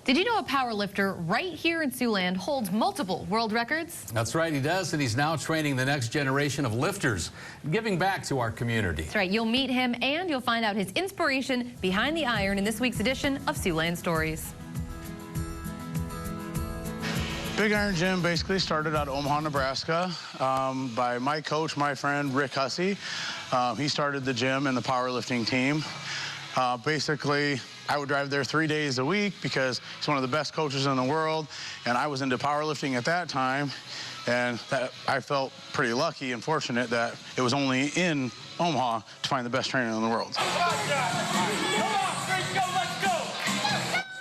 Did you know a powerlifter right here in Siouxland holds multiple world records? That's right, he does, and he's now training the next generation of lifters, giving back to our community. That's right, you'll meet him and you'll find out his inspiration behind the iron in this week's edition of Siouxland Stories. Big Iron Gym basically started out of Omaha, Nebraska by my coach, my friend, Rick Hussey. He started the gym and the powerlifting team. Basically, I would drive there 3 days a week because he's one of the best coaches in the world, and I was into powerlifting at that time, and I felt pretty lucky and fortunate that it was only in Omaha to find the best trainer in the world.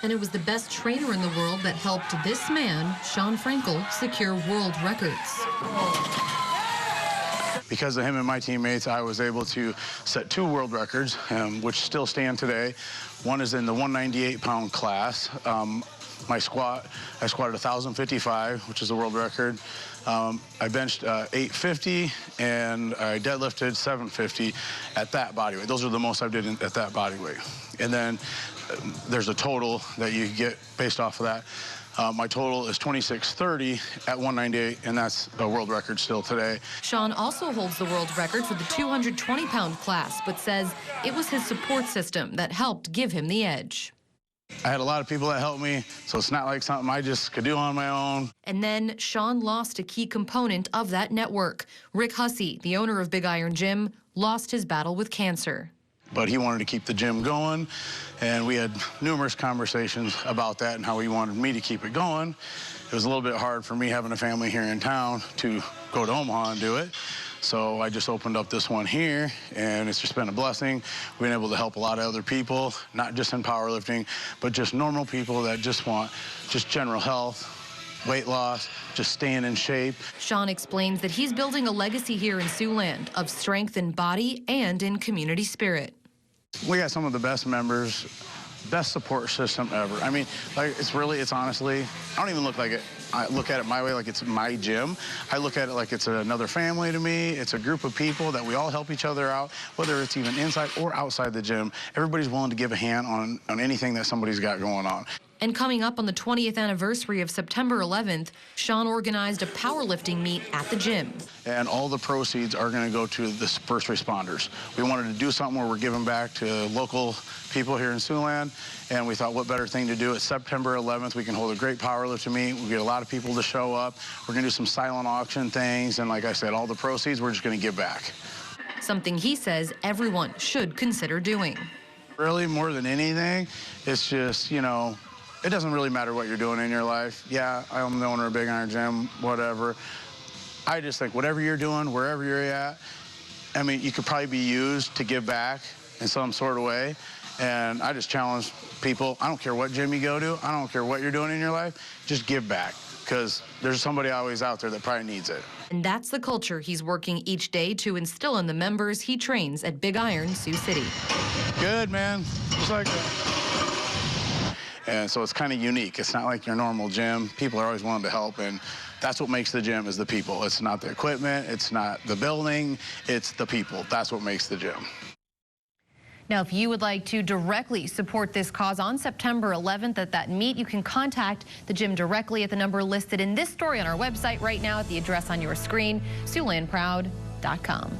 And it was the best trainer in the world that helped this man, Sean Frankel, secure world records. Because of him and my teammates, I was able to set 2 world records, which still stand today. One is in the 198-pound class. I squatted 1,055, which is the world record. I benched 850, and I deadlifted 750 at that body weight. Those are the most I did at that body weight. And then there's a total that you get based off of that. My total is 2630 at 198, and that's a world record still today. Sean also holds the world record for the 220-pound class, but says it was his support system that helped give him the edge. I had a lot of people that helped me, so it's not like something I just could do on my own. And then Sean lost a key component of that network. Rick Hussey, the owner of Big Iron Gym, lost his battle with cancer. But he wanted to keep the gym going, and we had numerous conversations about that and how he wanted me to keep it going. It was a little bit hard for me having a family here in town to go to Omaha and do it. So I just opened up this one here, and it's just been a blessing. We've been able to help a lot of other people, not just in powerlifting, but just normal people that just want just general health, weight loss, just staying in shape. Sean explains that he's building a legacy here in Siouxland of strength in body and in community spirit. We got some of the best members, best support system ever. I mean, like, it's honestly, I don't even look like it. I look at it my way, like it's my gym. I look at it like it's another family to me. It's a group of people that we all help each other out, whether it's even inside or outside the gym. Everybody's willing to give a hand on anything that somebody's got going on. And coming up on the 20th anniversary of September 11th, Sean organized a powerlifting meet at the gym. And all the proceeds are going to go to the first responders. We wanted to do something where we're giving back to local people here in Siouxland, and we thought what better thing to do. It's September 11th. We can hold a great powerlifting meet. We get a lot of people to show up. We're going to do some silent auction things, and like I said, all the proceeds we're just going to give back. Something he says everyone should consider doing. Really, more than anything, it's just, you know, it doesn't really matter what you're doing in your life. Yeah, I'm the owner of Big Iron Gym, whatever. I just think whatever you're doing, wherever you're at, I mean, you could probably be used to give back in some sort of way. And I just challenge people, I don't care what gym you go to, I don't care what you're doing in your life, just give back, because there's somebody always out there that probably needs it. And that's the culture he's working each day to instill in the members he trains at Big Iron, Sioux City. Good, man. Just like that. And so it's kind of unique. It's not like your normal gym. People are always willing to help, and that's what makes the gym is the people. It's not the equipment, it's not the building, it's the people. That's what makes the gym. Now, if you would like to directly support this cause on September 11th at that meet, you can contact the gym directly at the number listed in this story on our website right now at the address on your screen, SiouxlandProud.com.